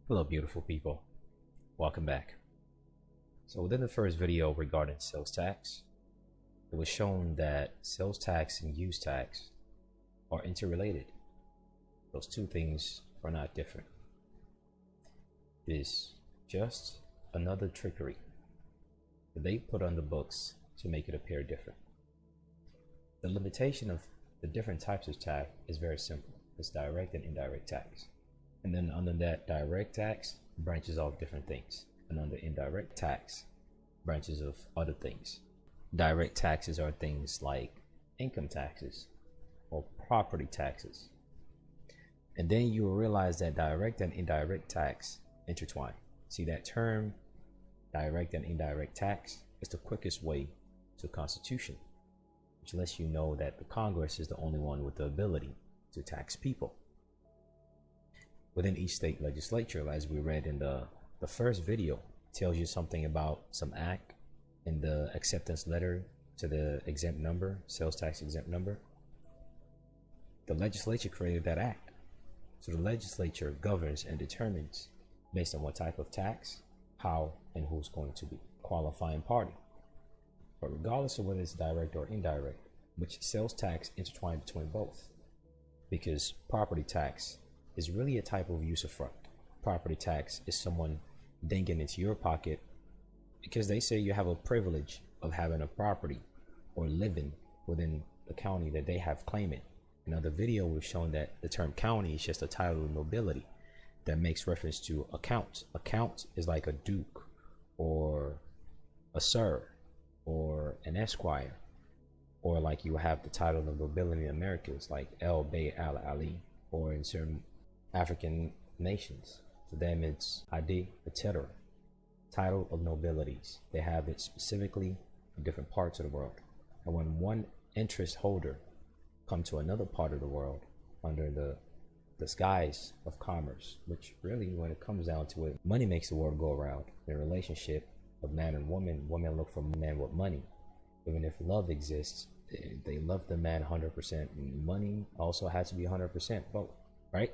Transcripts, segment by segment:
Hello beautiful people, welcome back. So within the first video regarding sales tax, it was shown that sales tax and use tax are interrelated. Those two things are not different. It is just another trickery that they put on the books to make it appear different. The limitation of the different types of tax is very simple. It's direct and indirect tax. And then under that direct tax branches off different things. And under indirect tax branches of other things. Direct taxes are things like income taxes or property taxes. And then you will realize that direct and indirect tax intertwine. See that term, direct and indirect tax, is the quickest way to Constitution, which lets you know that the Congress is the only one with the ability to tax people. Within each state legislature, as we read in the first video, tells you something about some act in the acceptance letter to the exempt number, sales tax exempt number. The legislature created that act. So the legislature governs and determines based on what type of tax, how, and who's going to be qualifying party. But regardless of whether it's direct or indirect, which sales tax intertwined between both, because property tax is really a type of usufruct. Property tax is someone dinking into your pocket because they say you have a privilege of having a property or living within the county that they have claiming. Another video we've shown that the term county is just a title of nobility that makes reference to a count. A count is like a duke or a sir or an esquire, or like you have the title of nobility in America, it's like El Bey Al Ali, or in certain African nations, to them it's Adi, etc. Title of nobilities. They have it specifically in different parts of the world. And when one interest holder come to another part of the world under the disguise of commerce, which really when it comes down to it, money makes the world go around. In a relationship of man and woman, women look for men with money. Even if love exists, they love the man 100%. Money also has to be 100% both, right?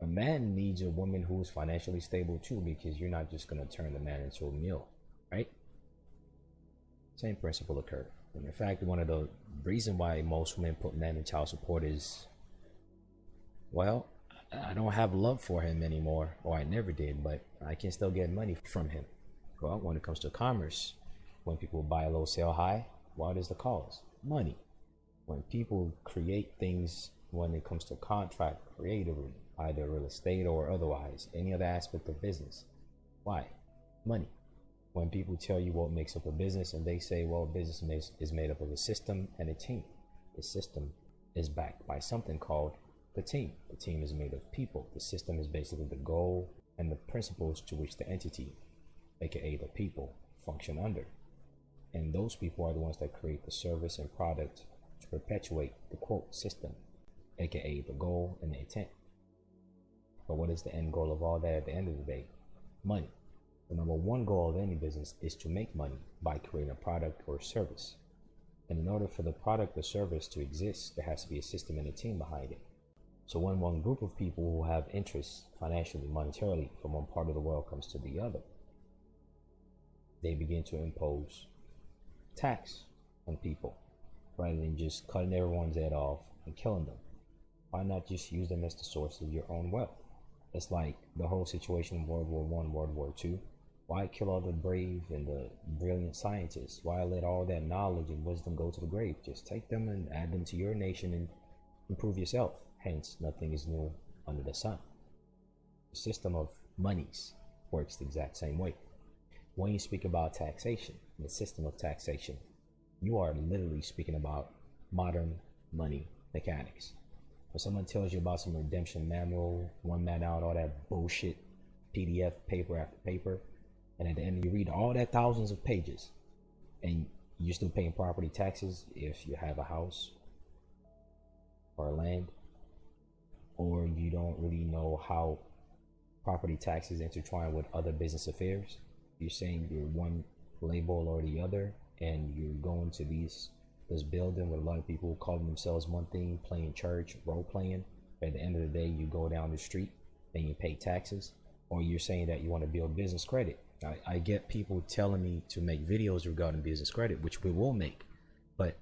A man needs a woman who is financially stable too, because you're not just going to turn the man into a meal, right? Same principle occurred. And in fact, one of the reasons why most women put men in child support is, well, I don't have love for him anymore, or I never did, but I can still get money from him. Well, when it comes to commerce, when people buy low, sell high, what is the cause? Money. When people create things, when it comes to contract creatively, either real estate or otherwise, any other aspect of business, why? Money. When people tell you what makes up a business and they say, well, business is made up of a system and a team. The system is backed by something called the team. The team is made of people. The system is basically the goal and the principles to which the entity, aka the people, function under. And those people are the ones that create the service and product to perpetuate the quote system, aka the goal and the intent. But what is the end goal of all that at the end of the day? Money. The number one goal of any business is to make money by creating a product or service. And in order for the product or service to exist, there has to be a system and a team behind it. So when one group of people who have interests financially, monetarily, from one part of the world comes to the other, they begin to impose tax on people rather than just cutting everyone's head off and killing them. Why not just use them as the source of your own wealth? It's like the whole situation in World War I, World War II. Why kill all the brave and the brilliant scientists? Why let all that knowledge and wisdom go to the grave? Just take them and add them to your nation and improve yourself. Hence, nothing is new under the sun. The system of monies works the exact same way. When you speak about taxation, the system of taxation, you are literally speaking about modern money mechanics. When someone tells you about some redemption manual, one man out, all that bullshit, PDF, paper after paper, and at the end you read all that thousands of pages, and you're still paying property taxes if you have a house or land, or you don't really know how property taxes intertwine with other business affairs. You're saying you're one label or the other, and you're going to this building with a lot of people calling themselves one thing, playing church, role playing. At the end of the day, you go down the street and you pay taxes. or you're saying that you want to build business credit. I get people telling me to make videos regarding business credit, which we will make. But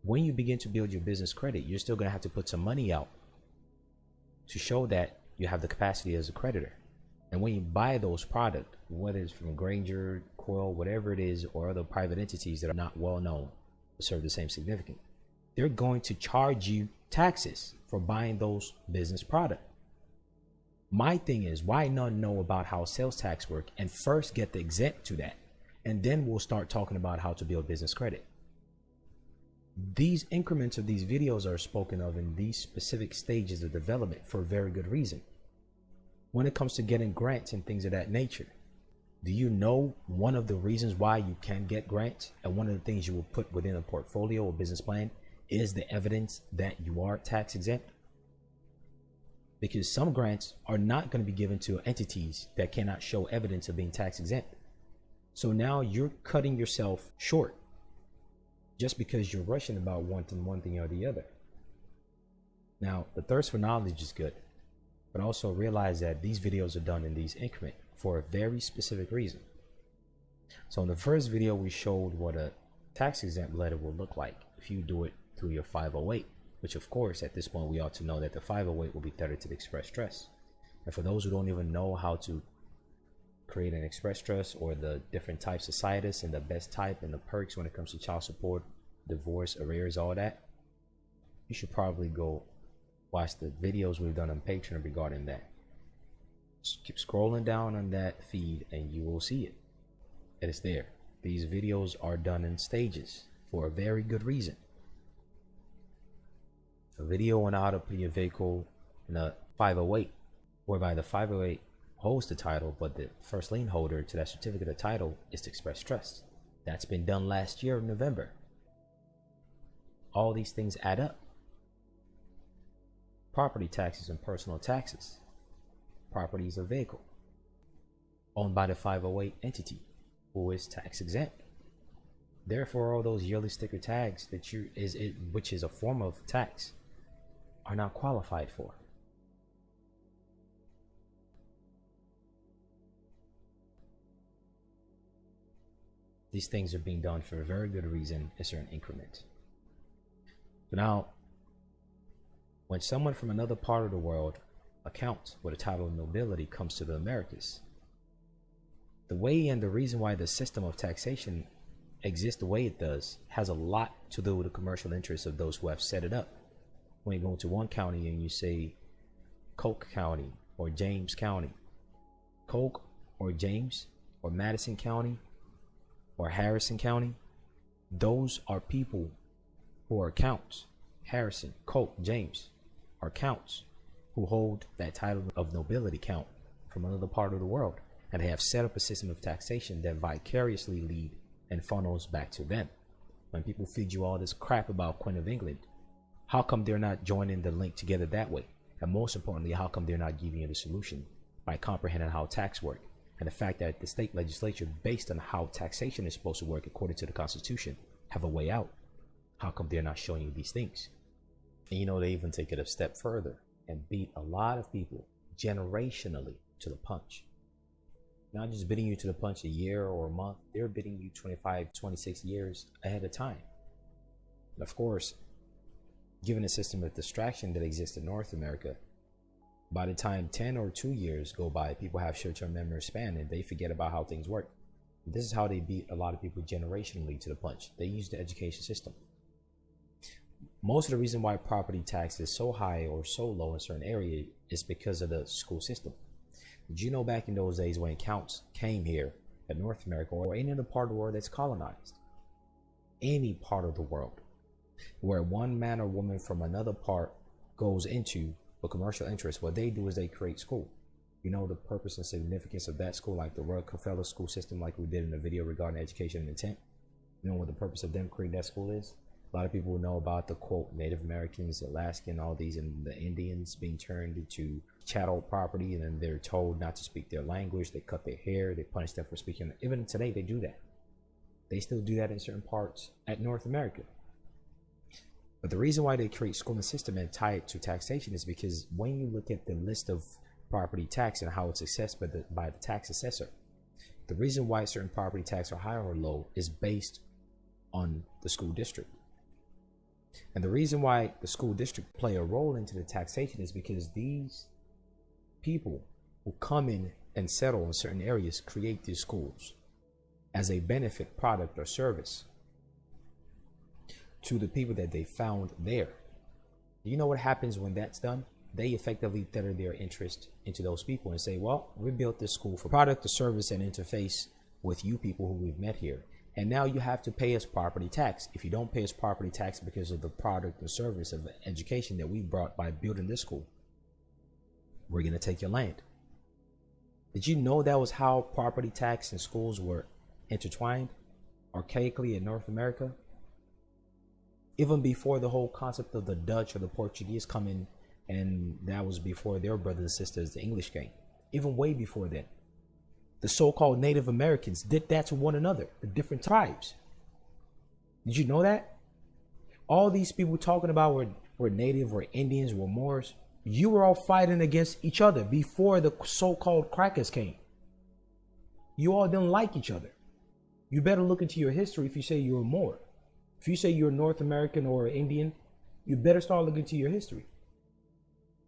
when you begin to build your business credit, you're still going to have to put some money out to show that you have the capacity as a creditor. And when you buy those products, whether it's from Granger, Coil, whatever it is, or other private entities that are not well known to serve the same significance, they're going to charge you taxes for buying those business products. My thing is, why not know about how sales tax work and first get the exempt to that, and then we'll start talking about how to build business credit. These increments of these videos are spoken of in these specific stages of development for a very good reason. When it comes to getting grants and things of that nature, do you know one of the reasons why you can get grants, and one of the things you will put within a portfolio or business plan is the evidence that you are tax exempt? Because some grants are not going to be given to entities that cannot show evidence of being tax exempt. So now you're cutting yourself short just because you're rushing about wanting one thing or the other. Now, the thirst for knowledge is good, but also realize that these videos are done in these increments for a very specific reason. So in the first video, we showed what a tax exempt letter will look like if you do it through your 508. Which of course, at this point, we ought to know that the 508 will be tethered to the express trust. And for those who don't even know how to create an express trust or the different types of situs and the best type and the perks when it comes to child support, divorce, arrears, all that, you should probably go watch the videos we've done on Patreon regarding that. Just keep scrolling down on that feed and you will see it. It is there. These videos are done in stages for a very good reason. A video on how to put your vehicle in a 508, whereby the 508 holds the title, but the first lien holder to that certificate of title is the express trust. That's been done last year in November. All these things add up. Property taxes and personal taxes. Property is a vehicle owned by the 508 entity who is tax exempt. Therefore, all those yearly sticker tags that which is a form of tax, are not qualified for. These things are being done for a very good reason, a certain increment. So now, when someone from another part of the world, account with a title of nobility, comes to the Americas, the way and the reason why the system of taxation exists the way it does has a lot to do with the commercial interests of those who have set it up. When you go to one county and you say Coke County or James County, Coke or James or Madison County or Harrison County, those are people who are counts. Harrison, Coke, James are counts who hold that title of nobility count from another part of the world, and they have set up a system of taxation that vicariously lead and funnels back to them. When people feed you all this crap about Queen of England, how come they're not joining the link together that way? And most importantly, how come they're not giving you the solution by comprehending how tax work and the fact that the state legislature, based on how taxation is supposed to work according to the Constitution, have a way out? How come they're not showing you these things? And you know, they even take it a step further and beat a lot of people generationally to the punch. Not just beating you to the punch a year or a month, they're beating you 25, 26 years ahead of time. And of course, given the system of distraction that exists in North America, by the time 10 or 2 years go by, people have short-term memory span and they forget about how things work. This is how they beat a lot of people generationally to the punch. They use the education system. Most of the reason why property tax is so high or so low in certain areas is because of the school system. Did you know back in those days when counts came here at North America or any other part of the world that's colonized, any part of the world, where one man or woman from another part goes into a commercial interest, what they do is they create school. You know the purpose and significance of that school, like the Rockefeller school system, like we did in the video regarding education and intent. You know what the purpose of them creating that school is? A lot of people know about the quote Native Americans, Alaskan, all these, and the Indians being turned into chattel property, and then they're told not to speak their language. They cut their hair, they punish them for speaking. Even today they do that. They still do that in certain parts at North America. But the reason why they create schooling system and tie it to taxation is because when you look at the list of property tax and how it's assessed by the tax assessor. The reason why certain property tax are high or low is based on the school district. And the reason why the school district play a role into the taxation is because these people who come in and settle in certain areas create these schools as a benefit, product, or service to the people that they found there. You know what happens when that's done? They effectively tether their interest into those people and say, well, we built this school for product or service and interface with you people who we've met here. And now you have to pay us property tax. If you don't pay us property tax because of the product or service of education that we brought by building this school, we're going to take your land. Did you know that was how property tax and schools were intertwined archaically in North America? Even before the whole concept of the Dutch or the Portuguese come in, and that was before their brothers and sisters, the English came. Even way before then. The so-called Native Americans did that to one another, the different tribes. Did you know that? All these people talking about were Native, were Indians, were Moors. You were all fighting against each other before the so-called crackers came. You all didn't like each other. You better look into your history if you say you're Moor. If you say you're North American or Indian, you better start looking into your history.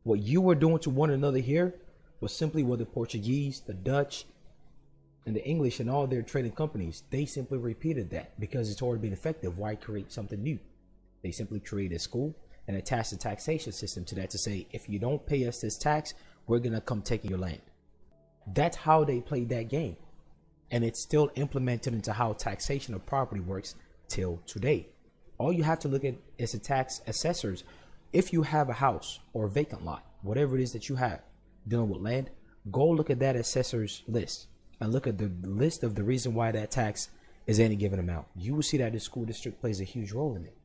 What you were doing to one another here was simply what the Portuguese, the Dutch, and the English and all their trading companies, they simply repeated that because it's already been effective. Why create something new? They simply create a school and attach the taxation system to that to say, if you don't pay us this tax, we're going to come take your land. That's how they played that game. And it's still implemented into how taxation of property works till today. All you have to look at is the tax assessors. If you have a house or a vacant lot, whatever it is that you have dealing with land, go look at that assessor's list and look at the list of the reason why that tax is any given amount. You will see that the school district plays a huge role in it.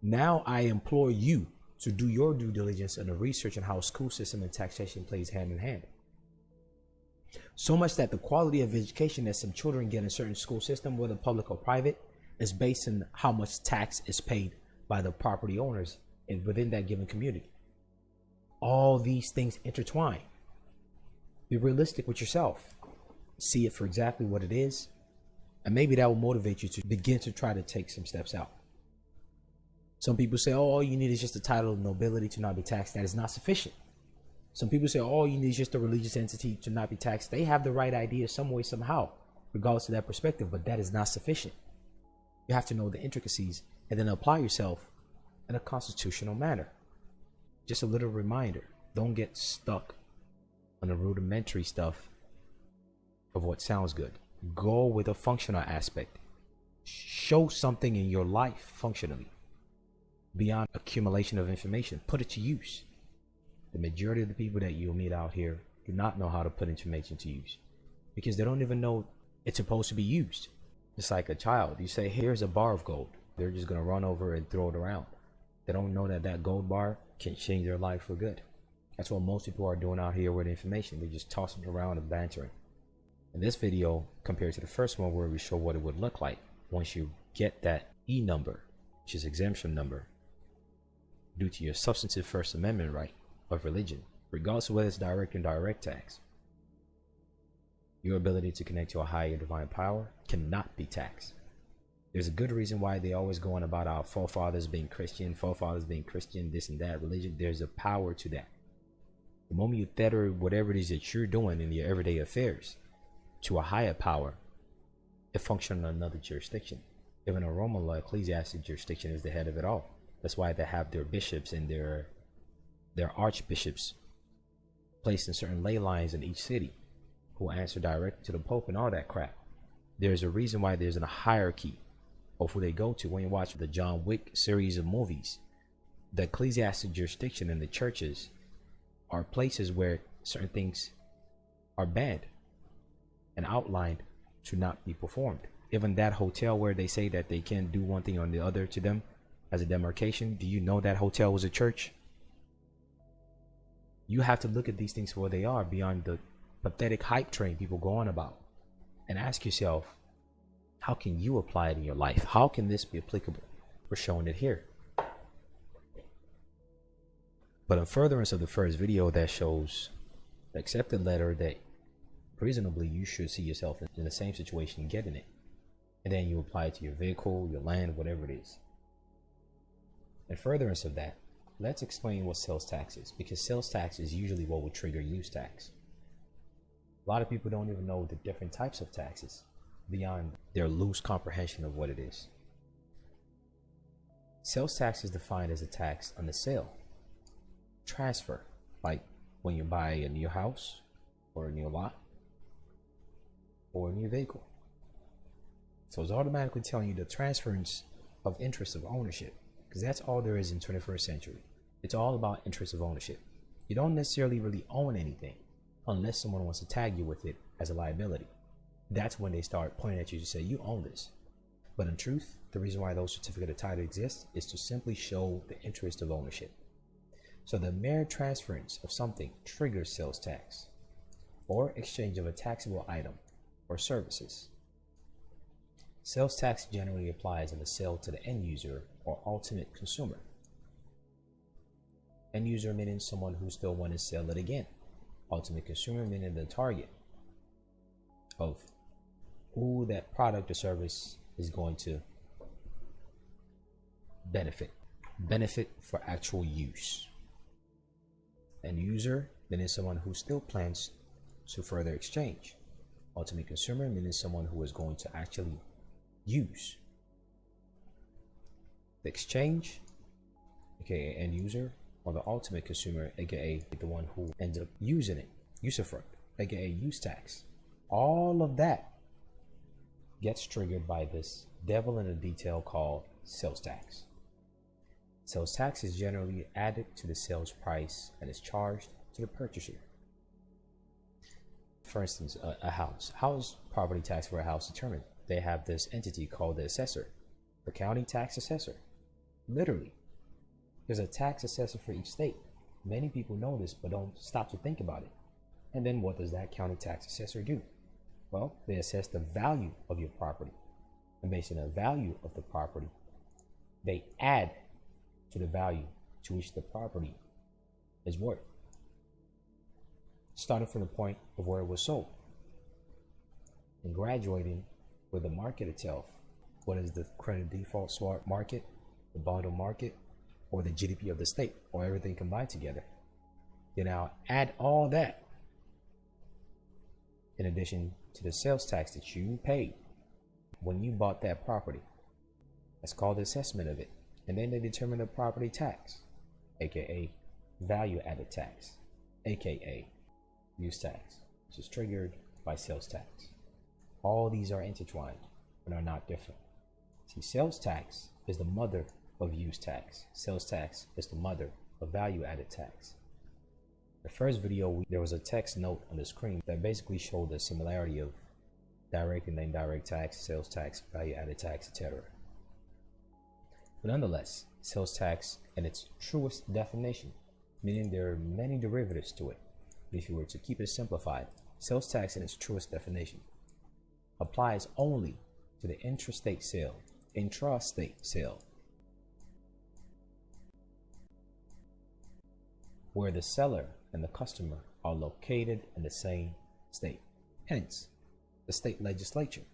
Now I implore you to do your due diligence and the research on how school system and taxation plays hand in hand. So much that the quality of education that some children get in a certain school system, whether public or private, is based on how much tax is paid by the property owners within that given community. All these things intertwine. Be realistic with yourself. See it for exactly what it is. And maybe that will motivate you to begin to try to take some steps out. Some people say, oh, all you need is just a title of nobility to not be taxed. That is not sufficient. Some people say, oh, all you need is just a religious entity to not be taxed. They have the right idea some way, somehow, regardless of that perspective, but that is not sufficient. You have to know the intricacies and then apply yourself in a constitutional manner. Just a little reminder, don't get stuck on the rudimentary stuff of what sounds good. Go with a functional aspect. Show something in your life functionally beyond accumulation of information. Put it to use. The majority of the people that you'll meet out here do not know how to put information to use because they don't even know it's supposed to be used. It's like a child. You say, here's a bar of gold. They're just going to run over and throw it around. They don't know that that gold bar can change their life for good. That's what most people are doing out here with information. They're just tossing it around and bantering. In this video, compared to the first one where we show what it would look like once you get that E number, which is exemption number, due to your substantive First Amendment right of religion, regardless of whether it's direct or indirect tax, your ability to connect to a higher divine power cannot be taxed. There's a good reason why they always go on about our forefathers being Christian, this and that religion. There's a power to that. The moment you tether whatever it is that you're doing in your everyday affairs to a higher power, it functions in another jurisdiction. Even in Roman law, ecclesiastic jurisdiction is the head of it all. That's why they have their bishops and their archbishops placed in certain ley lines in each city who answer directly to the Pope and all that crap. There's a reason why there's a hierarchy of who they go to. When you watch the John Wick series of movies, the ecclesiastic jurisdiction and the churches are places where certain things are banned and outlined to not be performed. Even that hotel where they say that they can't do one thing or the other to them as a demarcation, do you know that hotel was a church? You have to look at these things for what they are beyond the pathetic hype train people go on about and ask yourself, how can you apply it in your life? How can this be applicable? We're showing it here. But in furtherance of the first video that shows the accepted letter that reasonably you should see yourself in the same situation getting it. And then you apply it to your vehicle, your land, whatever it is. In furtherance of that, let's explain what sales tax is, because sales tax is usually what would trigger use tax. A lot of people don't even know the different types of taxes beyond their loose comprehension of what it is. Sales tax is defined as a tax on the sale, transfer, like when you buy a new house or a new lot or a new vehicle. So it's automatically telling you the transference of interest of ownership, because that's all there is in 21st century. It's all about interest of ownership. You don't necessarily really own anything unless someone wants to tag you with it as a liability. That's when they start pointing at you to say you own this. But in truth, the reason why those certificate of title exist is to simply show the interest of ownership. So the mere transference of something triggers sales tax, or exchange of a taxable item or services. Sales tax generally applies on the sale to the end user or ultimate consumer. End user meaning someone who still wants to sell it again. Ultimate consumer meaning the target of who that product or service is going to benefit for actual use. End user meaning someone who still plans to further exchange. Ultimate consumer meaning someone who is going to actually use. The exchange, aka end user, or the ultimate consumer, aka the one who ends up using it, usufruct, aka use tax. All of that gets triggered by this devil in the detail called sales tax. Sales tax is generally added to the sales price and is charged to the purchaser. For instance, a house. How's property tax for a house determined? They have this entity called the assessor, the county tax assessor. Literally, there's a tax assessor for each state. Many people know this but don't stop to think about it. And then what does that county tax assessor do? Well, they assess the value of your property. And based on the value of the property, they add to the value to which the property is worth, starting from the point of where it was sold and graduating with the market itself. What is the credit default swap market, the bond market, or the GDP of the state, or everything combined together? You now add all that in addition to the sales tax that you paid when you bought that property. That's called the assessment of it. And then they determine the property tax, aka value added tax, aka use tax, which is triggered by sales tax. All these are intertwined and are not different. See, sales tax is the mother of use tax. Sales tax is the mother of value added tax. The first video, there was a text note on the screen that basically showed the similarity of direct and indirect tax, sales tax, value added tax, etc. But nonetheless, sales tax in its truest definition, meaning there are many derivatives to it. But if you were to keep it simplified, sales tax in its truest definition applies only to the intrastate sale, where the seller and the customer are located in the same state. Hence, the state legislature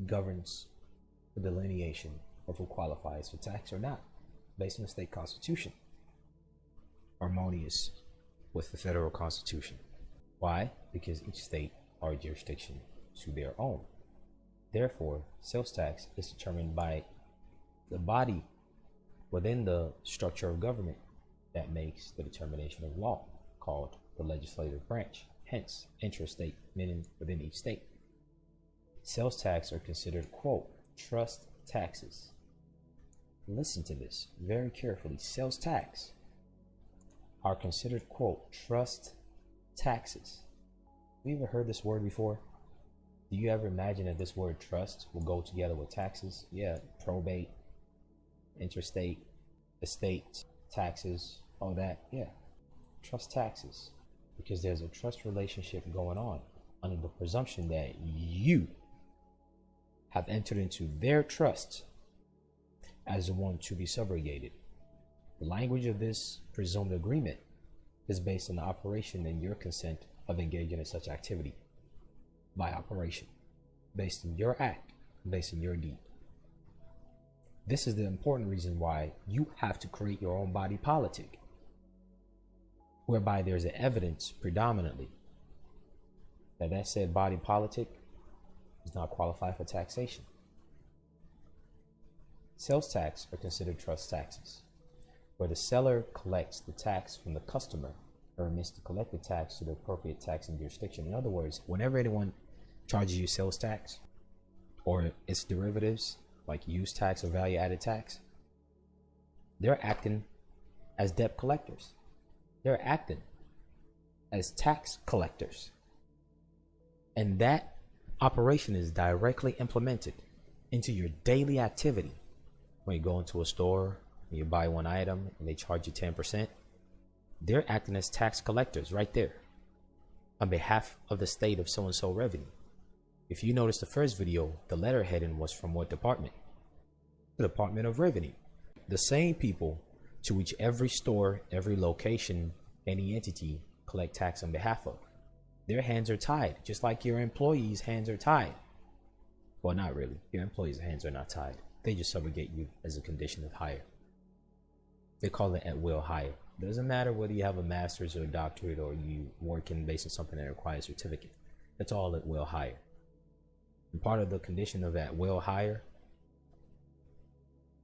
governs the delineation of who qualifies for tax or not, based on the state constitution, harmonious with the federal constitution. Why? Because each state or jurisdiction to their own. Therefore, sales tax is determined by the body within the structure of government that makes the determination of law, called the legislative branch. Hence, intrastate, meaning within each state. Sales tax are considered, quote, trust taxes. Listen to this very carefully. Sales tax are considered, quote, trust taxes. Have you ever heard this word before? Do you ever imagine that this word trust will go together with taxes? Yeah, probate, interstate, estate, taxes, all that. Yeah, trust taxes. Because there's a trust relationship going on under the presumption that you have entered into their trust as the one to be subrogated. The language of this presumed agreement is based on the operation and your consent of engaging in such activity by operation, based on your act, based on your deed. This is the important reason why you have to create your own body politic, whereby there's an evidence predominantly that said body politic does not qualify for taxation. Sales tax are considered trust taxes, where the seller collects the tax from the customer or remits to collect the tax to the appropriate taxing jurisdiction. In other words, whenever anyone charges you sales tax or its derivatives like use tax or value added tax, they're acting as debt collectors. They're acting as tax collectors. And that operation is directly implemented into your daily activity. When you go into a store and you buy one item and they charge you 10%, they're acting as tax collectors right there on behalf of the state of so-and-so revenue. If you notice the first video, the letter heading was from what department? The Department of Revenue. The same people to which every store, every location, any entity collect tax on behalf of. Their hands are tied, just like your employees' hands are tied. Well, not really. Your employees' hands are not tied. They just subrogate you as a condition of hire. They call it at-will hire. Doesn't matter whether you have a master's or a doctorate or you work in based on something that requires a certificate. That's all at-will hire. And part of the condition of at-will hire,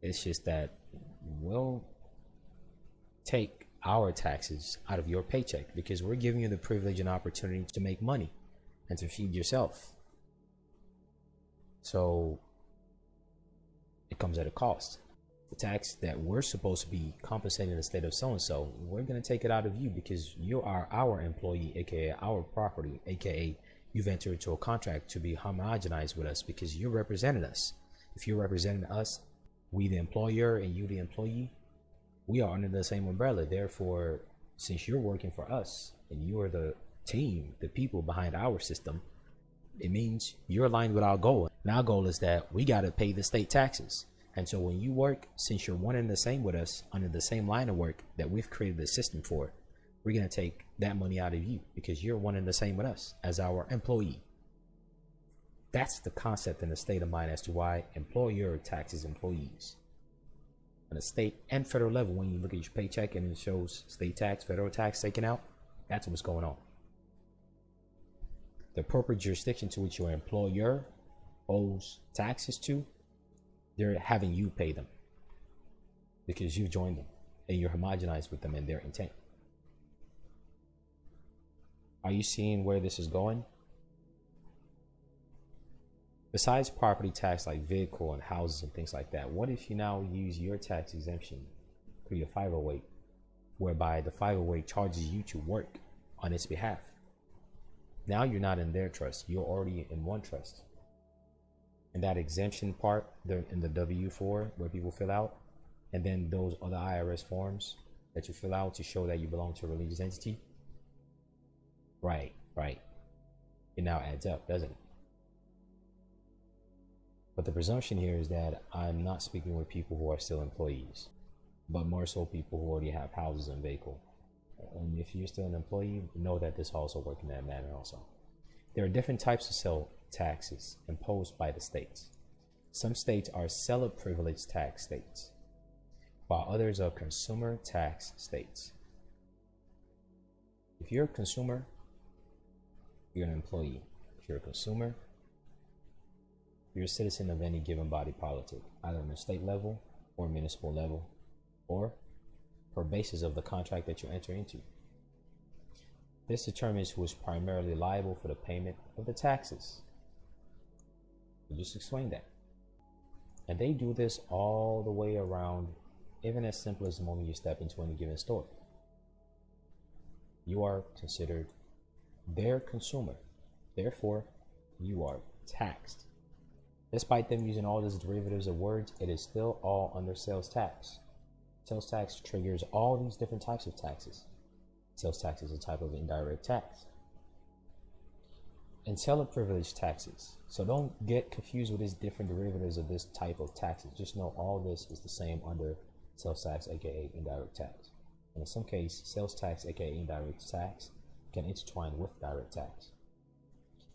it's just that we'll take our taxes out of your paycheck because we're giving you the privilege and opportunity to make money and to feed yourself. So it comes at a cost. The tax that we're supposed to be compensating the state of so-and-so, we're going to take it out of you because you are our employee, aka our property, aka you've entered into a contract to be homogenized with us because you're representing us. If you're representing us, we the employer and you the employee, we are under the same umbrella. Therefore, since you're working for us and you are the team, the people behind our system, it means you're aligned with our goal. And our goal is that we got to pay the state taxes. And so when you work, since you're one and the same with us under the same line of work that we've created the system for, we're going to take that money out of you because you're one and the same with us as our employee. That's the concept and the state of mind as to why employer taxes employees. On a state and federal level, when you look at your paycheck and it shows state tax, federal tax taken out, that's what's going on. The appropriate jurisdiction to which your employer owes taxes to, they're having you pay them because you've joined them and you're homogenized with them and their intent. Are you seeing where this is going? Besides property tax like vehicle and houses and things like that, what if you now use your tax exemption through your 508, whereby the 508 charges you to work on its behalf? Now you're not in their trust, you're already in one trust. And that exemption part in the W-4 where people fill out, and then those other IRS forms that you fill out to show that you belong to a religious entity. Right. It now adds up, doesn't it? But the presumption here is that I'm not speaking with people who are still employees, but more so people who already have houses and vehicle. And if you're still an employee, know that this also works in that manner also. There are different types of sales taxes imposed by the states. Some states are seller privilege tax states, while others are consumer tax states. If you're a consumer, you're an employee. If you're a consumer, you're a citizen of any given body politic, either on the state level or municipal level, or per basis of the contract that you enter into. This determines who is primarily liable for the payment of the taxes. We just explained that. And they do this all the way around, even as simple as the moment you step into any given store. You are considered their consumer. Therefore, you are taxed. Despite them using all these derivatives of words, it is still all under sales tax. Sales tax triggers all these different types of taxes. Sales tax is a type of indirect tax. And seller privilege taxes. So don't get confused with these different derivatives of this type of taxes. Just know all this is the same under sales tax, aka indirect tax. And in some case, sales tax, aka indirect tax, can intertwine with direct tax.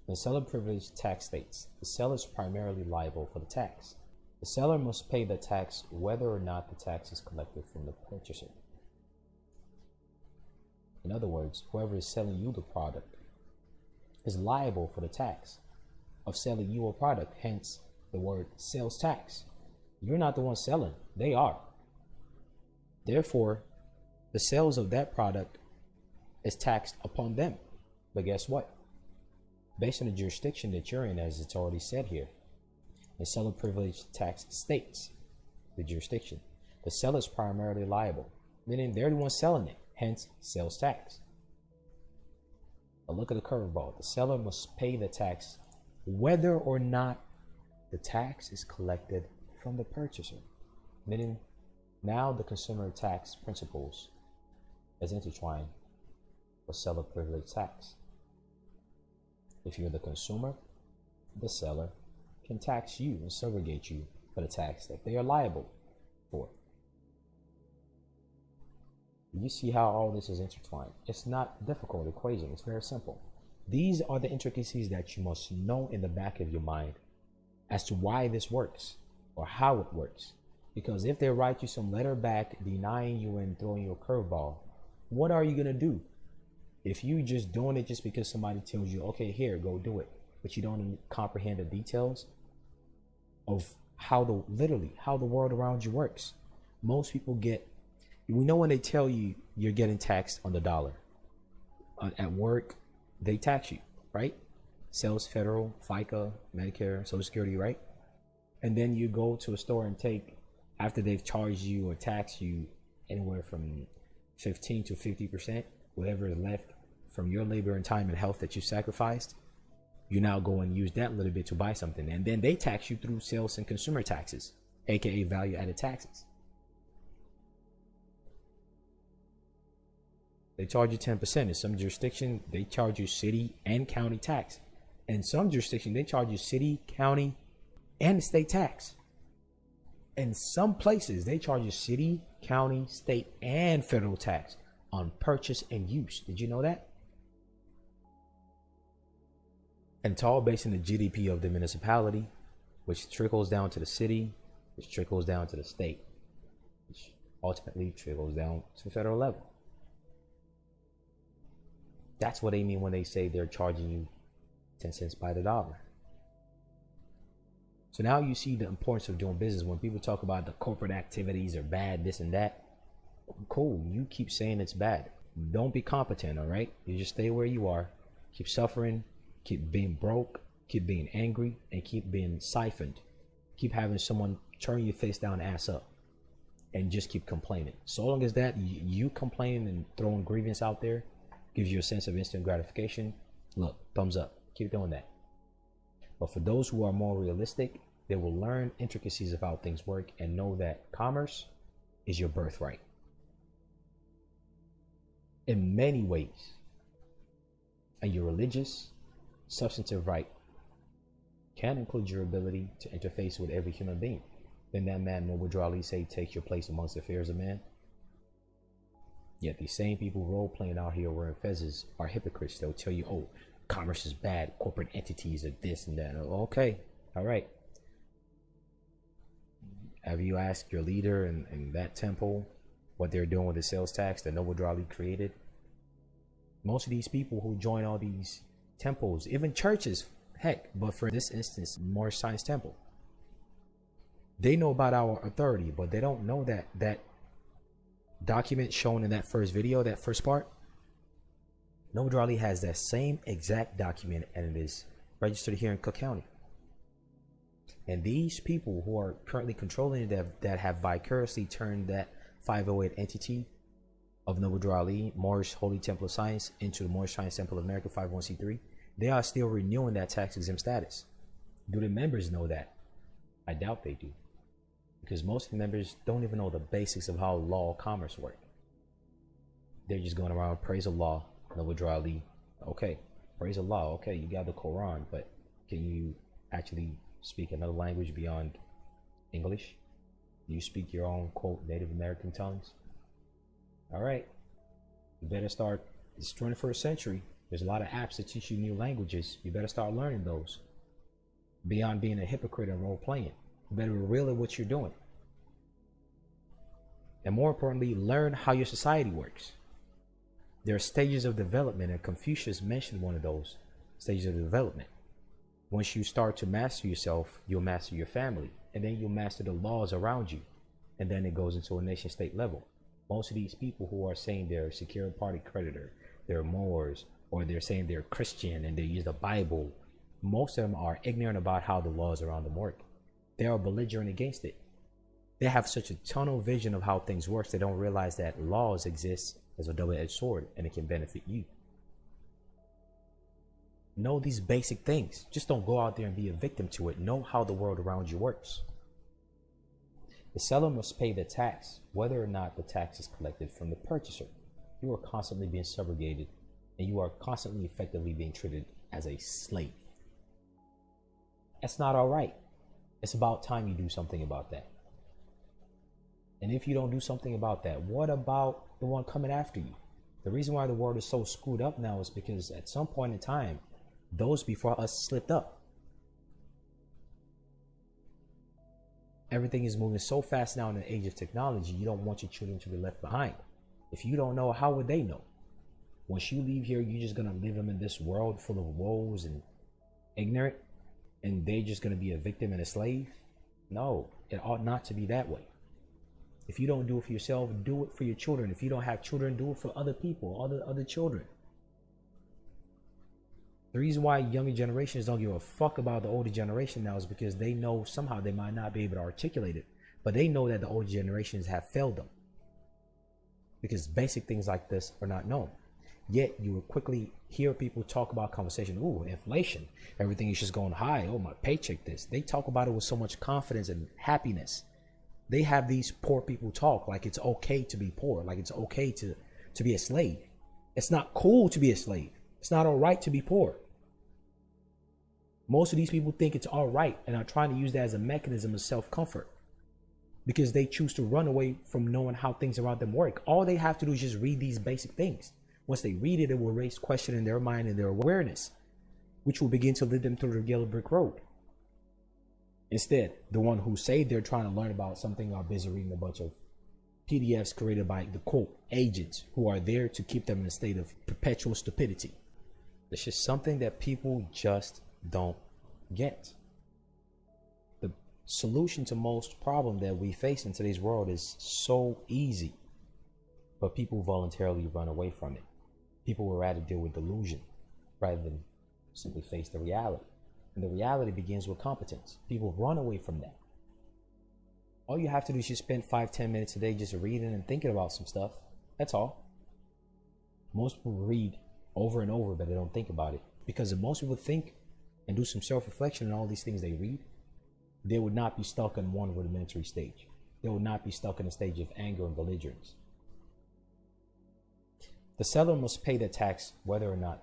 The seller privilege tax states the seller is primarily liable for the tax. The seller must pay the tax whether or not the tax is collected from the purchaser. In other words, whoever is selling you the product is liable for the tax of selling you a product, hence the word sales tax. You're not the one selling, they are. Therefore, the sales of that product is taxed upon them. But guess what? Based on the jurisdiction that you're in, as it's already said here, the seller privilege tax states the jurisdiction. The seller is primarily liable, meaning they're the one selling it, hence sales tax. But look at the curveball. The seller must pay the tax whether or not the tax is collected from the purchaser, meaning now the consumer tax principles is intertwined with seller privilege tax. If you're the consumer, the seller can tax you and subrogate you for the tax that they are liable for. You see how all this is intertwined. It's not a difficult equation. It's very simple. These are the intricacies that you must know in the back of your mind as to why this works or how it works. Because if they write you some letter back denying you and throwing you a curveball, what are you going to do? If you just doing it just because somebody tells you, okay, here, go do it, but you don't comprehend the details of how the world around you works. Most people we know when they tell you you're getting taxed on the dollar. At work, they tax you, right? Sales, federal, FICA, Medicare, Social Security, right? And then you go to a store and take, after they've charged you or taxed you anywhere from 15 to 50%, whatever is left from your labor and time and health that you sacrificed, you now go and use that little bit to buy something. And then they tax you through sales and consumer taxes, aka value added taxes. They charge you 10%. In some jurisdiction, they charge you city and county tax. In some jurisdiction, they charge you city, county, and state tax. In some places, they charge you city, county, state, and federal tax on purchase and use. Did you know that? And it's all based on the GDP of the municipality, which trickles down to the city, which trickles down to the state, which ultimately trickles down to the federal level. That's what they mean when they say they're charging you 10 cents by the dollar. So now you see the importance of doing business. When people talk about the corporate activities are bad, this and that, cool, you keep saying it's bad. Don't be competent, all right? You just stay where you are, keep suffering, keep being broke, keep being angry, and keep being siphoned. Keep having someone turn your face down, ass up, and just keep complaining. So long as that, you complaining and throwing grievance out there gives you a sense of instant gratification, look, thumbs up, keep doing that. But for those who are more realistic, they will learn intricacies of how things work and know that commerce is your birthright. In many ways, and your religious, substantive right can include your ability to interface with every human being. Then that man, what would Ali say, take your place amongst the affairs of man? Yet these same people role playing out here wearing fezzes are hypocrites. They'll tell you, oh, commerce is bad, corporate entities are this and that. Okay, all right. Have you asked your leader in that temple what they're doing with the sales tax that Noble Drawley created? Most of these people who join all these temples, even churches, heck, but for this instance, Moorish Science Temple, they know about our authority, but they don't know that document shown in that first video, that first part. Noble Drawley has that same exact document, and it is registered here in Cook County. And these people who are currently controlling it, that have vicariously turned that 508 entity of Noble Drawley, Moorish Holy Temple of Science, into the Moorish Science Temple of America 501c3, they are still renewing that tax exempt status. Do the members know that? I doubt they do, because most of the members don't even know the basics of how law commerce work. They're just going around, praise Allah, Noble Drawley. Okay, praise Allah. Okay, you got the Quran, but can you actually speak another language beyond English? Do you speak your own, quote, Native American tongues? All right, you better start It's 21st century. There's a lot of apps that teach you new languages. You better start learning those. Beyond being a hypocrite and role playing, you better be real at what you're doing. And more importantly, learn how your society works. There are stages of development, and Confucius mentioned one of those stages of development. Once you start to master yourself, you'll master your family, and then you'll master the laws around you. And then it goes into a nation state level. Most of these people who are saying they're a secured party creditor, they're Moors, or they're saying they're Christian and they use the Bible, most of them are ignorant about how the laws around them work. They are belligerent against it. They have such a tunnel vision of how things work, they don't realize that laws exist as a double-edged sword and it can benefit you. Know these basic things. Just don't go out there and be a victim to it. Know how the world around you works. The seller must pay the tax, whether or not the tax is collected from the purchaser. You are constantly being subjugated, and you are constantly effectively being treated as a slave. That's not all right. It's about time you do something about that. And if you don't do something about that, what about the one coming after you? The reason why the world is so screwed up now is because at some point in time, those before us slipped up. Everything is moving so fast now in the age of technology, you don't want your children to be left behind. If you don't know, how would they know? Once you leave here, you're just going to leave them in this world full of woes and ignorant, and they're just going to be a victim and a slave? No, it ought not to be that way. If you don't do it for yourself, do it for your children. If you don't have children, do it for other people, other children. The reason why younger generations don't give a fuck about the older generation now is because they know somehow they might not be able to articulate it, but they know that the older generations have failed them. Because basic things like this are not known. Yet you will quickly hear people talk about conversation. Ooh, inflation. Everything is just going high. Oh, my paycheck this. They talk about it with so much confidence and happiness. They have these poor people talk like it's okay to be poor, like it's okay to be a slave. It's not cool to be a slave. It's not all right to be poor. Most of these people think it's all right and are trying to use that as a mechanism of self-comfort because they choose to run away from knowing how things around them work. All they have to do is just read these basic things. Once they read it, it will raise question in their mind and their awareness, which will begin to lead them through the yellow brick road. Instead, the one who say they're trying to learn about something are busy reading a bunch of PDFs created by the quote agents who are there to keep them in a state of perpetual stupidity. It's just something that people just don't get. The solution to most problem that we face in today's world is so easy, but people voluntarily run away from it. People would rather deal with delusion rather than simply face the reality. And the reality begins with competence. People run away from that. All you have to do is just spend 5-10 minutes a day just reading and thinking about some stuff. That's all. Most people read over and over, but they don't think about it. Because if most people think and do some self-reflection on all these things they read, they would not be stuck in one rudimentary stage. They would not be stuck in a stage of anger and belligerence. The seller must pay the tax whether or not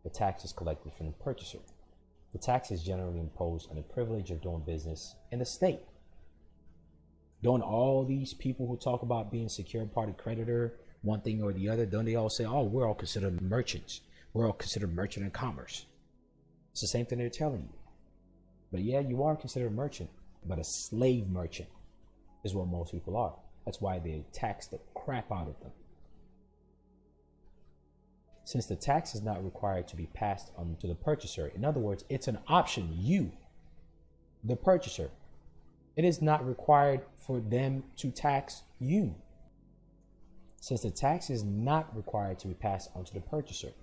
the tax is collected from the purchaser. The tax is generally imposed on the privilege of doing business in the state. Don't all these people who talk about being secured party creditor, one thing or the other, don't they all say, oh, we're all considered merchants. We're all considered merchant in commerce. It's the same thing they're telling you. But yeah, you are considered a merchant, but a slave merchant is what most people are. That's why they tax the crap out of them. Since the tax is not required to be passed on to the purchaser, in other words, it's an option, you, the purchaser. It is not required for them to tax you. Since the tax is not required to be passed on to the purchaser,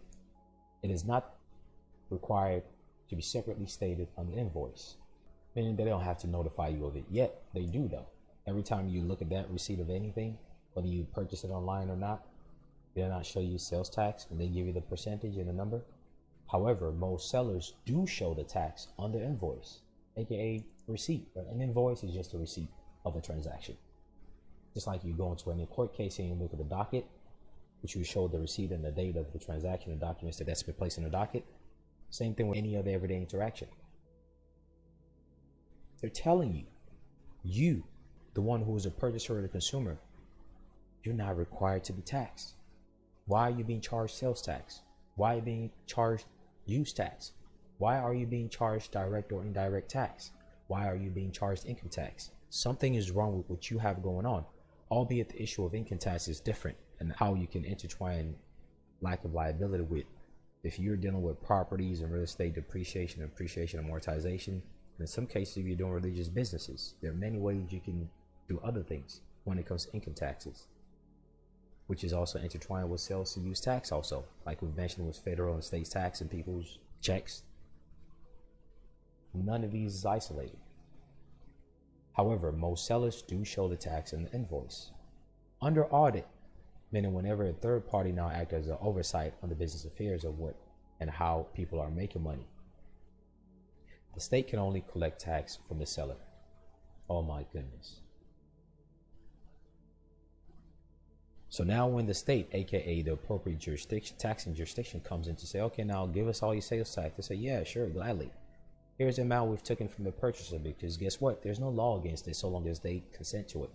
it is not required to be separately stated on the invoice, meaning they don't have to notify you of it yet. They do though. Every time you look at that receipt of anything, whether you purchase it online or not, they'll not show you sales tax and they give you the percentage and the number. However, most sellers do show the tax on their invoice, aka receipt. An invoice is just a receipt of a transaction. Just like you go into any court case and you look at the docket, which will show the receipt and the date of the transaction and documents that's been placed in the docket. Same thing with any other everyday interaction. They're telling you, the one who is a purchaser or the consumer, you're not required to be taxed. Why are you being charged sales tax? Why are you being charged use tax? Why are you being charged direct or indirect tax? Why are you being charged income tax? Something is wrong with what you have going on, albeit the issue of income tax is different, and how you can intertwine lack of liability with. If you're dealing with properties and real estate depreciation, appreciation, amortization, in some cases, if you're doing religious businesses, there are many ways you can do other things when it comes to income taxes, which is also intertwined with sales to use tax also. Like we mentioned with federal and state tax and people's checks. None of these is isolated. However, most sellers do show the tax in the invoice. Under audit, meaning whenever a third party now acts as an oversight on the business affairs of what and how people are making money, the state can only collect tax from the seller. Oh my goodness. So now when the state, aka the appropriate jurisdiction, taxing jurisdiction, comes in to say, okay, now give us all your sales tax, they say, yeah, sure, gladly. Here's the amount we've taken from the purchaser, because guess what? There's no law against it so long as they consent to it.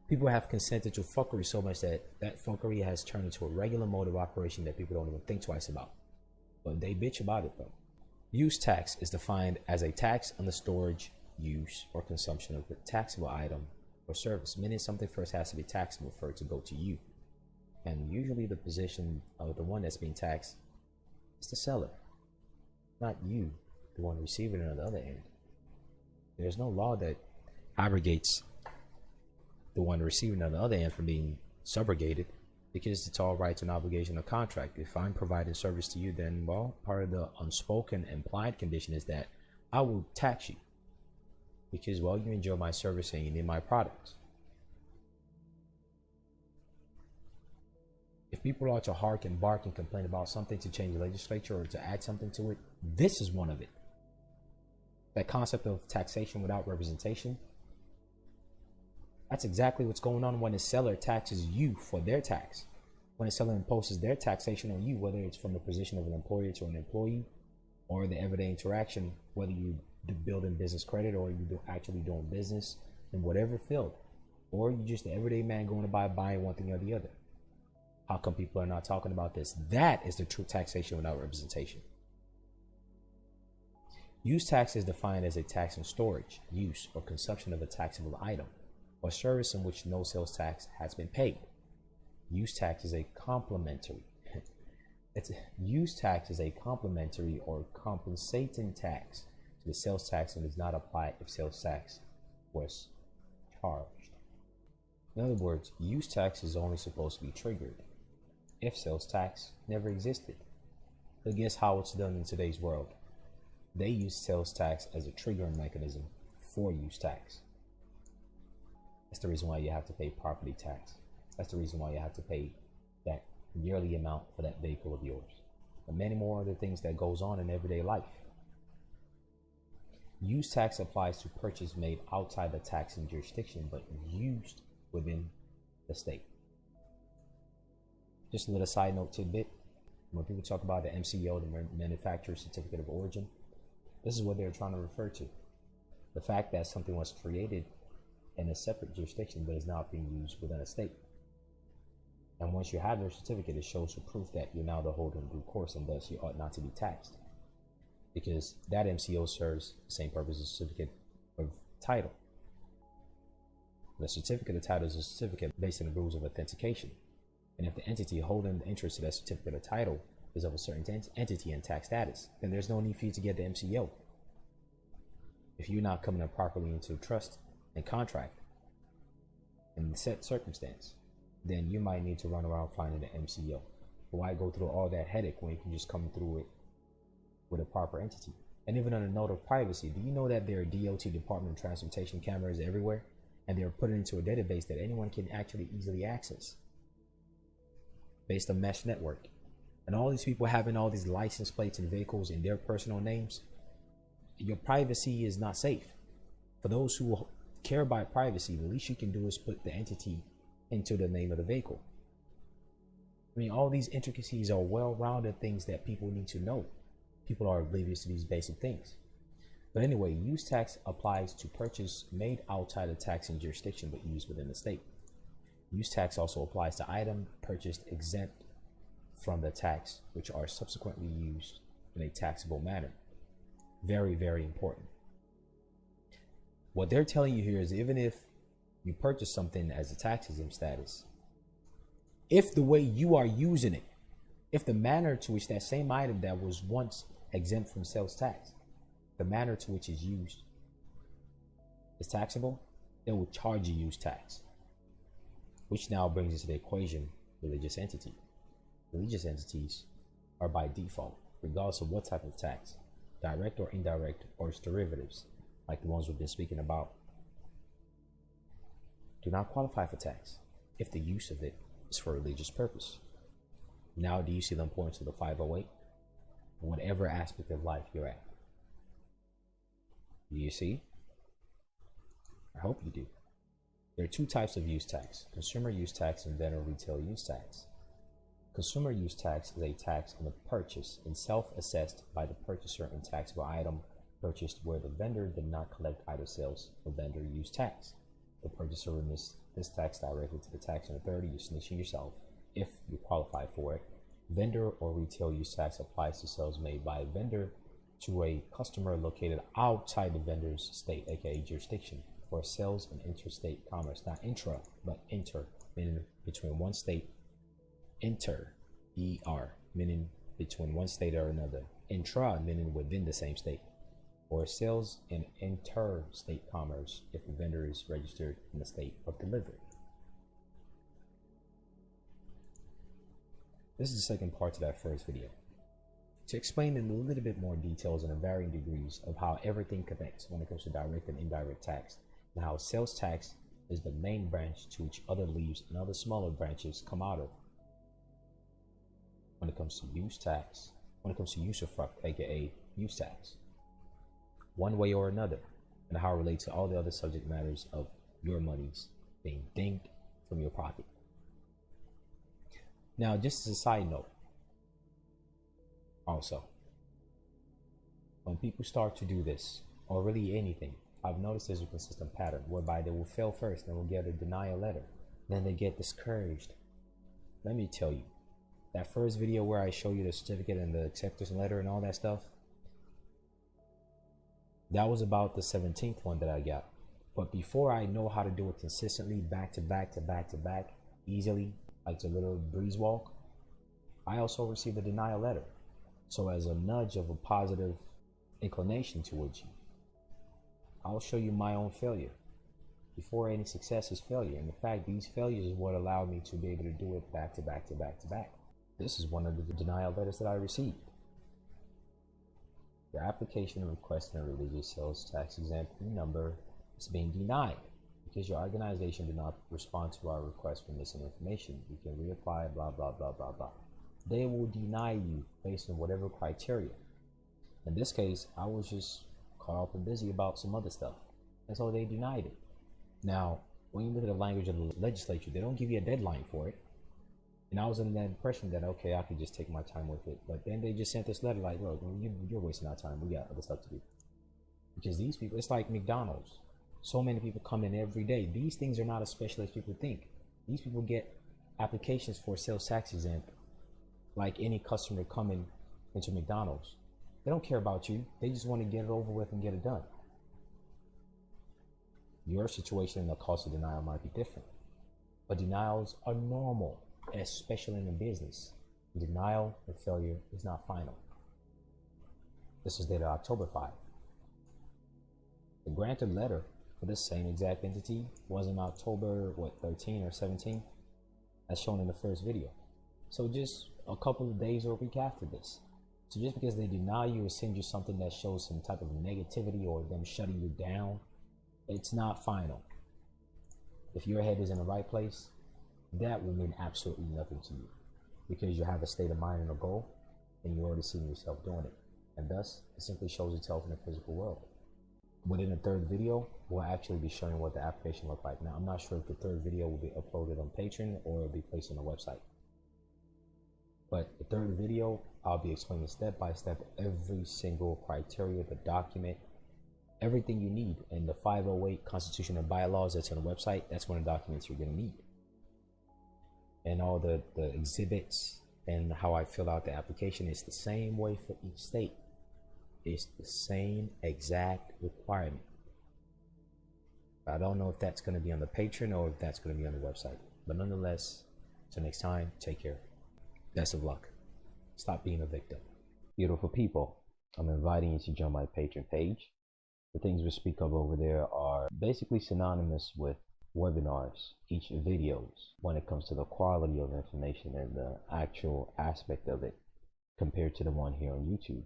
People have consented to fuckery so much that that fuckery has turned into a regular mode of operation that people don't even think twice about. But they bitch about it though. Use tax is defined as a tax on the storage, use, or consumption of a taxable item or service, meaning something first has to be taxable for it to go to you. And usually the position of the one that's being taxed is the seller, not you, the one receiving it on the other end. There's no law that abrogates the one receiving on the other end from being subrogated, because it's all rights and obligation of contract. If I'm providing service to you, then, well, part of the unspoken implied condition is that I will tax you because, well, you enjoy my service and you need my products. If people are to hark and bark and complain about something to change the legislature or to add something to it, this is one of it. That concept of taxation without representation, that's exactly what's going on when a seller taxes you for their tax. When a seller imposes their taxation on you, whether it's from the position of an employer to an employee, or the everyday interaction, whether you building business credit or you actually doing business in whatever field, or you just the everyday man going to buying one thing or the other. How come people are not talking about this? That is the true taxation without representation. Use tax is defined as a tax on storage, use, or consumption of a taxable item or service in which no sales tax has been paid. Use tax is a complementary. Use tax is a complementary or compensating tax to the sales tax and does not apply if sales tax was charged. In other words, use tax is only supposed to be triggered if sales tax never existed. But guess how it's done in today's world? They use sales tax as a triggering mechanism for use tax. That's the reason why you have to pay property tax. That's the reason why you have to pay that yearly amount for that vehicle of yours. And many more other things that goes on in everyday life. Use tax applies to purchase made outside the taxing jurisdiction but used within the state. Just a little side note tidbit. When people talk about the MCO, the Manufacturer Certificate of Origin, this is what they're trying to refer to. The fact that something was created in a separate jurisdiction but is now being used within a state. And once you have your certificate, it shows you proof that you're now the holder in due course, and thus you ought not to be taxed. Because that MCO serves the same purpose as a certificate of title. The certificate of title is a certificate based on the rules of authentication. And if the entity holding the interest of that certificate of title is of a certain entity and tax status, then there's no need for you to get the MCO. If you're not coming up properly into trust and contract in the set circumstance, then you might need to run around finding the MCO. But why go through all that headache when you can just come through it with a proper entity? And even on a note of privacy, do you know that there are DOT, Department of Transportation, cameras everywhere, and they're put into a database that anyone can actually easily access based on mesh network? And all these people having all these license plates and vehicles in their personal names, your privacy is not safe. For those who care about privacy, the least you can do is put the entity into the name of the vehicle. I mean, all these intricacies are well-rounded things that people need to know. People are oblivious to these basic things. But anyway, use tax applies to purchase made outside of taxing jurisdiction but used within the state. Use tax also applies to items purchased exempt from the tax, which are subsequently used in a taxable manner. Very, very important. What they're telling you here is even if you purchase something as a tax exempt status, if the way you are using it, if the manner to which that same item that was once exempt from sales tax, the manner to which it's used is taxable, they will charge you use tax. Which now brings us to the equation, religious entity. Religious entities are by default, regardless of what type of tax, direct or indirect, or its derivatives, like the ones we've been speaking about, do not qualify for tax if the use of it is for religious purpose. Now, do you see the importance of the 508? In whatever aspect of life you're at. Do you see? I hope you do. There are two types of use tax: consumer use tax and vendor retail use tax. Consumer use tax is a tax on the purchase and self-assessed by the purchaser and taxable item purchased where the vendor did not collect either sales or vendor use tax. The purchaser remits this tax directly to the taxing authority. You're snitching yourself if you qualify for it. Vendor or retail use tax applies to sales made by a vendor to a customer located outside the vendor's state, aka jurisdiction, for sales in interstate commerce. Not intra, but inter, meaning between one state. Inter, ER, meaning between one state or another. Intra, meaning within the same state. Or sales in interstate commerce if the vendor is registered in the state of delivery. This is the second part to that first video, to explain in a little bit more details and in varying degrees of how everything connects when it comes to direct and indirect tax, and how sales tax is the main branch to which other leaves and other smaller branches come out of. When it comes to use tax, when it comes to usufruct, aka use tax, one way or another, and how it relates to all the other subject matters of your monies being dinged from your pocket. Now, just as a side note, also, when people start to do this, or really anything, I've noticed there's a consistent pattern whereby they will fail first, then will get a denial letter, then they get discouraged. Let me tell you, that first video where I show you the certificate and the acceptance letter and all that stuff, that was about the 17th one that I got. But before I know how to do it consistently, back to back to back to back, easily, like a little breeze walk, I also received a denial letter. So as a nudge of a positive inclination towards you, I'll show you my own failure. Before any success is failure. And in fact, these failures is what allowed me to be able to do it back to back to back to back. This is one of the denial letters that I received. Your application requesting a religious sales tax exempt number is being denied because your organization did not respond to our request for missing information. You can reapply, blah, blah, blah, blah, blah. They will deny you based on whatever criteria. In this case, I was just caught up and busy about some other stuff, and so they denied it. Now, when you look at the language of the legislature, they don't give you a deadline for it. And I was under that impression that, okay, I could just take my time with it. But then they just sent this letter like, look, you're wasting our time. We got other stuff to do. Because these people, it's like McDonald's. So many people come in every day. These things are not as special as people think. These people get applications for sales tax exempt like any customer coming into McDonald's. They don't care about you. They just want to get it over with and get it done. Your situation and the cost of denial might be different. But denials are normal, especially in business. Denial and failure is not final. This is dated October 5. The granted letter for this same exact entity was in October, 13 or 17, as shown in the first video. So just a couple of days or a week after this. So just because they deny you or send you something that shows some type of negativity or them shutting you down, it's not final. If your head is in the right place, that will mean absolutely nothing to you because you have a state of mind and a goal and you're already seeing yourself doing it. And thus, it simply shows itself in the physical world. Within the third video, we'll actually be showing what the application looked like. Now, I'm not sure if the third video will be uploaded on Patreon or it'll be placed on the website. But the third video, I'll be explaining step by step every single criteria, the document, everything you need. And the 508 Constitution and bylaws that's on the website, that's one of the documents you're going to need. and all the exhibits and how I fill out the application is the same way for each state. It's the same exact requirement. I don't know if that's going to be on the Patreon or if that's going to be on the website. But nonetheless, till next time, take care. Best of luck. Stop being a victim. Beautiful people, I'm inviting you to join my Patreon page. The things we speak of over there are basically synonymous with webinars, each videos, when it comes to the quality of information and the actual aspect of it compared to the one here on YouTube.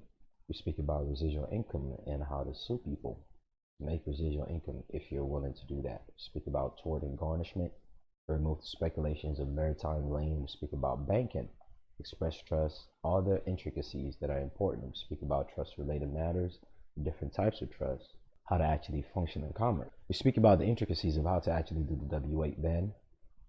We speak about residual income and how to sue people, make residual income if you're willing to do that. We speak about tort and garnishment, remove the speculations of maritime lien. We speak about banking, express trust, all the intricacies that are important. We speak about trust related matters, different types of trust, how to actually function in commerce. We speak about the intricacies of how to actually do the W8 ban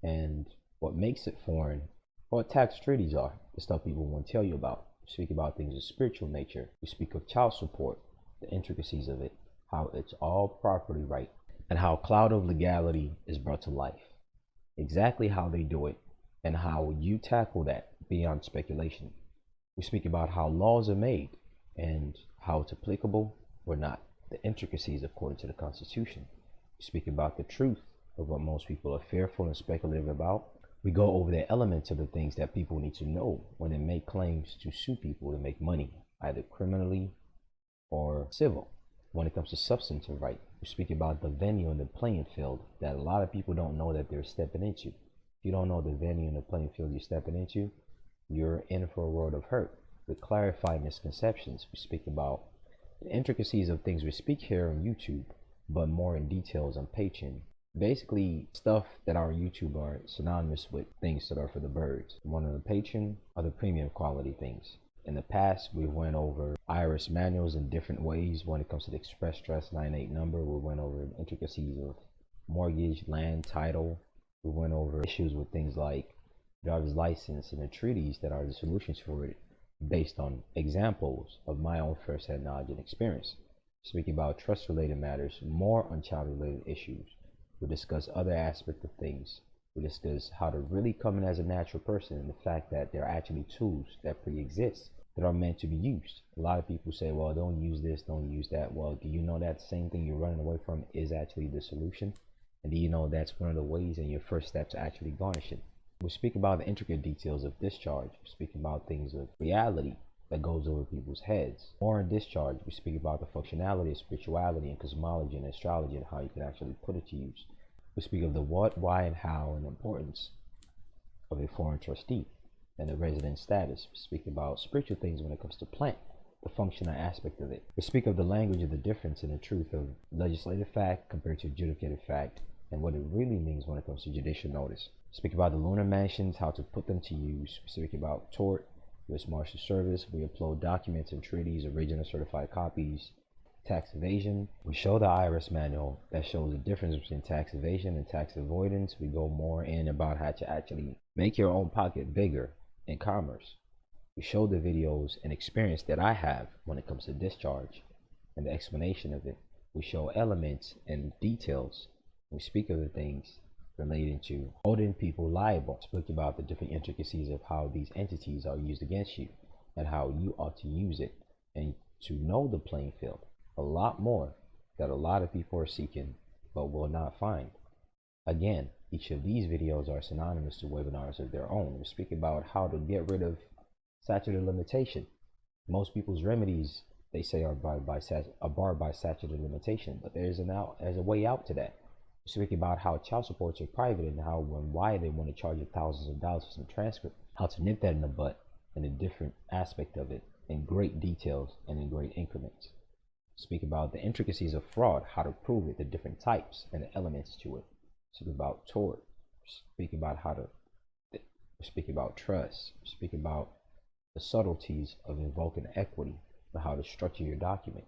and what makes it foreign, what tax treaties are, the stuff people won't tell you about. We speak about things of spiritual nature. We speak of child support, the intricacies of it, how it's all property right, and how cloud of legality is brought to life. Exactly how they do it and how you tackle that beyond speculation. We speak about how laws are made and how it's applicable or not, the intricacies according to the Constitution. We speak about the truth of what most people are fearful and speculative about. We go over the elements of the things that people need to know when they make claims to sue people to make money, either criminally or civil. When it comes to substantive right, we speak about the venue and the playing field that a lot of people don't know that they're stepping into. If you don't know the venue and the playing field you're stepping into, you're in for a world of hurt. We clarify misconceptions. We speak about the intricacies of things we speak here on YouTube, but more in details on Patreon. Basically, stuff that are on YouTube are synonymous with things that are for the birds. One on the Patreon are the premium quality things. In the past, we went over IRS manuals in different ways. When it comes to the Express Trust 98 number, we went over the intricacies of mortgage, land, title. We went over issues with things like driver's license and the treaties that are the solutions for it based on examples of my own first-hand knowledge and experience. Speaking about trust-related matters, more on child-related issues. We discuss other aspects of things. We discuss how to really come in as a natural person and the fact that there are actually tools that pre-exist that are meant to be used. A lot of people say, well, don't use this, don't use that. Well, do you know that same thing you're running away from is actually the solution? And do you know that's one of the ways and your first step to actually garnish it? We speak about the intricate details of discharge. We speak about things of reality that goes over people's heads. More in discharge, we speak about the functionality of spirituality and cosmology and astrology and how you can actually put it to use. We speak of the what, why, and how and importance of a foreign trustee and the resident status. We speak about spiritual things when it comes to plant, the functional aspect of it. We speak of the language of the difference in the truth of legislative fact compared to adjudicated fact and what it really means when it comes to judicial notice. We speak about the lunar mansions, how to put them to use. We speak about tort, U.S. Marshal Service. We upload documents and treaties, original certified copies. Tax evasion, we show the IRS manual that shows the difference between tax evasion and tax avoidance. We go more in about how to actually make your own pocket bigger in commerce. We show the videos and experience that I have when it comes to discharge and the explanation of it. We show elements and details. We speak of the things relating to holding people liable. Speak about the different intricacies of how these entities are used against you and how you ought to use it and to know the playing field. A lot more that a lot of people are seeking but will not find. Again, each of these videos are synonymous to webinars of their own. We speak about how to get rid of statute of limitation. Most people's remedies, they say, are barred by statute of limitation, but there's a way out to that. We speak about how child supports are private and how and why they want to charge you thousands of dollars for some transcript, how to nip that in the butt, and a different aspect of it in great details and in great increments. Speak about the intricacies of fraud, how to prove it, the different types and the elements to it. Speak about tort. Speak about speak about trust. Speak about the subtleties of invoking equity and how to structure your document,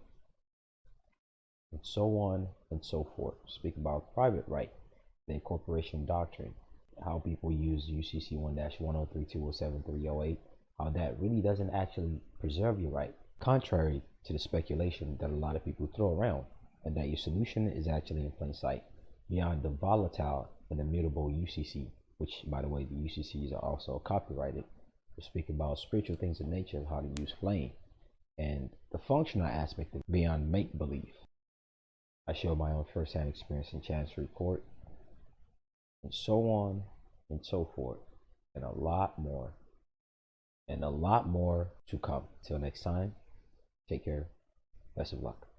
and so on and so forth. Speak about private right, the incorporation doctrine, how people use UCC 1-103207-308, how that really doesn't actually preserve your right, contrary to the speculation that a lot of people throw around, and that your solution is actually in plain sight beyond the volatile and immutable UCC which, by the way, the UCCs are also copyrighted. We speak about spiritual things in nature and how to use flame, and the functional aspect of beyond make-believe. I show my own first-hand experience in Chancery Court, and so on and so forth, and a lot more to come. Till next time, take care. Best of luck.